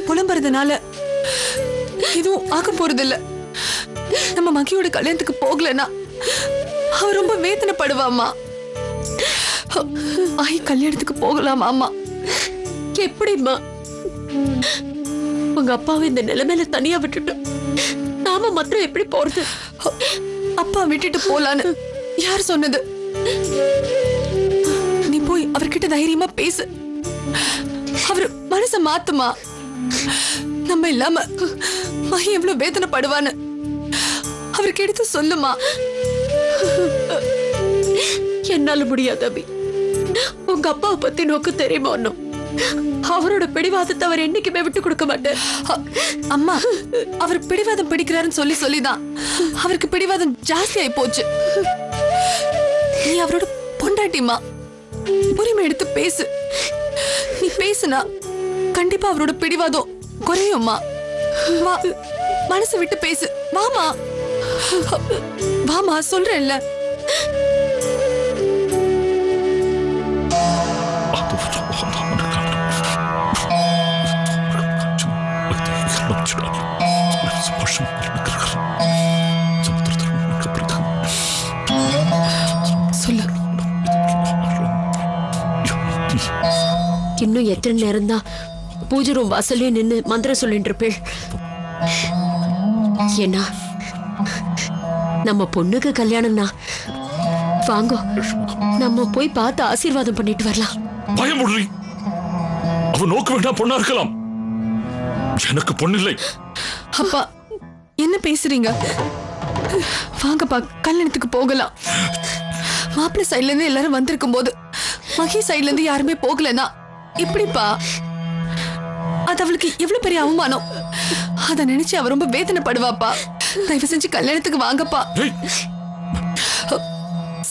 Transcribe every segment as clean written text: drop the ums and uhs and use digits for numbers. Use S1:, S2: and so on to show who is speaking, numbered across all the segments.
S1: புலம்புறதுனால இதுவும் ஆக போறது இல்ல. நம்ம மகியோட கல்யாணத்துக்கு போகலன்னா அவ ரொம்ப வேதனைப்படுவாமா. மகி கல்யாணத்துக்கு போகலாமா?
S2: எப்படிம்மா? உங்க அப்பாவை இந்த நிலைமையில தனியா விட்டுட்டு நாம மாத்திரம் எப்படி போறது?
S1: அப்பா விட்டுட்டு போலான்னு யார் சொன்னது? நீ போய் அவர்கிட்ட தைரியமா பேசு. அவர் மனச மாத்துமா. நம்ம இல்லாம மகி எவ்வளவு வேதனைப்படுவான்னு அவருக்கு எடுத்து சொல்லுமா.
S2: என்னால முடியாது அபி. உங்க அப்பாவை பத்தி நோக்கு தெரியுமா? ஒன்னும் அவரோட பிடிவாதத்தை அவர் என்னைக்குமே விட்டு கொடுக்க மாட்டார்.
S1: அம்மா, அவர் பிடிவாதம் பிடிக்கிறாருன்னு சொல்லிதான் அவருக்கு பிடிவாதம் ஜாஸ்தி ஆயி போச்சு. நீ அவரோட பொண்டாட்டிமா, உரிமை எடுத்து பேசு. நீ பேசுனா கண்டிப்பா அவரோட பிடிவாதம் குறையும்மா. வா, மனசு விட்டு பேசு. வாமா, வாமா, சொல்றேன்ல. சொல்லு.
S2: இன்னும் எத்தனை நேரம் தான் பூஜை ரூம் வாசல்லே நின்னு மந்திரம் சொல்லிட்டு இருப்பேள்? ஏன்னா நம்ம பொண்ணுக்கு கல்யாணம்னா வாங்கோ, நம்ம போய் பார்த்து ஆசீர்வாதம் பண்ணிட்டு வரலாம்.
S3: பயமுடி. அவ நோக்க வேண்டாம், பொண்ணா இருக்கலாம். எனக்கு பொண்ணில்லை.
S1: அப்பா, என்ன பேசுறீங்க? வாங்கப்பா, கல்யாணத்துக்கு போகலாம். மாப்பிள்ளை சைட்ல இருந்து எல்லாரும் வந்திருக்கும் போது மகி சைட்ல இருந்து யாருமே போகலன்னா இப்படிப்பா? அது அவளுக்கு எவ்வளவு பெரிய அவமானம். அத நினைச்சு அவ ரொம்ப வேதனைப்படுவாப்பா. தயவு செஞ்சு கல்யாணத்துக்கு வாங்கப்பா.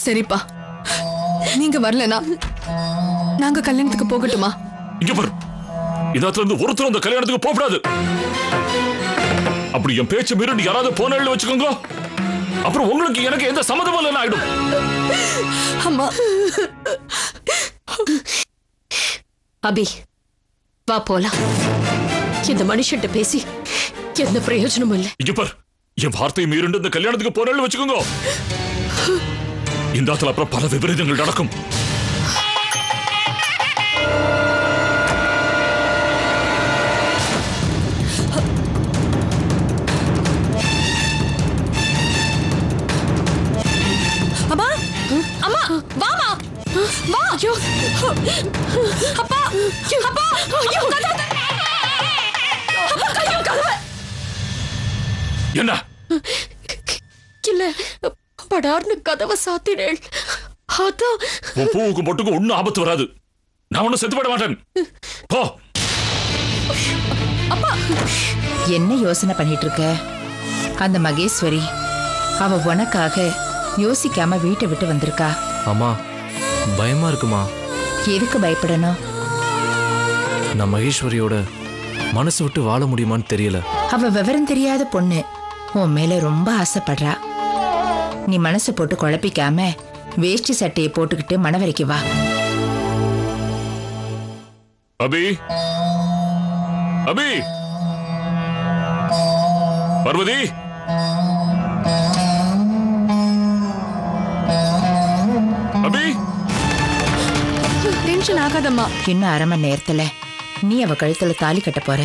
S1: சரிப்பா, நீங்க வரலனா நாங்க கல்யாணத்துக்கு போகட்டுமா?
S3: இங்க பாரு, இதத்துல இருந்து ஒருத்தர் அந்த கல்யாணத்துக்கு போகக்கூடாது. அப்படி என் பேச்சு மீறி யாராவது போன வச்சுக்கோங்க, அப்புறம் உங்களுக்கு எனக்கு எந்த சம்மதமும் இல்லைன்னு ஆயிடும்.
S1: அம்மா.
S2: அபி, வா போலாம். இந்த மனுஷன்ட்ட பேசி எந்த பிரயோஜனமும் இல்லை.
S3: இங்க பாரு, என் வார்த்தையை மீறிண்டு இந்த கல்யாணத்துக்கு போன வச்சுக்கோங்க, இந்த அப்புறம் பல விபரீதங்கள் நடக்கும்.
S1: அம்மா, அம்மா, வாமா, வா. ஐயோ, அப்பா, அப்பா, ஐயோ,
S3: என்ன?
S2: இல்ல, படார்னு கதவை சாத்தினேள். அதான்
S3: பூவுக்கு பொட்டுக்கு ஒன்னும் ஆபத்து வராது. நான் ஒன்னும் செத்துப்பட மாட்டேன். போ.
S1: அப்பா,
S4: என்ன யோசனை பண்ணிட்டு இருக்க? அந்த மகேஸ்வரி அவ உனக்காக யோசிக்காம வீட்டை விட்டு வந்திருக்கா.
S5: அம்மா, பயமா இருக்குமா?
S4: எதுக்கு பயப்படணும்?
S5: நான் மகேஸ்வரியோட மனசு விட்டு வாழ முடியுமான்னு தெரியல.
S4: அவ விவரம் தெரியாத பொண்ணு, உன் மேல ரொம்ப ஆசைப்படுறா. நீ மனசு போட்டு குழப்பிக்காம வேஷ்டி சட்டையை போட்டுக்கிட்டு மணவரைக்கு வா.
S3: அபி, அபி, பார்வதி, அபி.
S1: டென்ஷன் ஆகாதம்மா.
S4: இன்னும் அரை மணி நேரத்துல நீ அவ கழுத்துல தாலி கட்ட போற.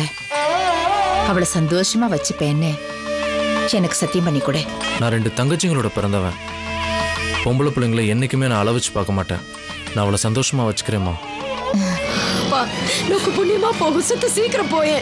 S4: அவளை சந்தோஷமா வச்சுப்பேன்னு எனக்கு சத்தியம் பண்ணி கொடு.
S5: நான் 2 தங்கச்சிங்களோட பிறந்தவன். பொம்பளை பிள்ளைங்களை என்னைக்குமே நான் அளவச்சு பார்க்க மாட்டேன். நான் அவளை சந்தோஷமா வச்சுக்கிறேம்மா.
S2: நோக்கு புண்ணியமா போகும். சத்து சீக்கிரம் போயே.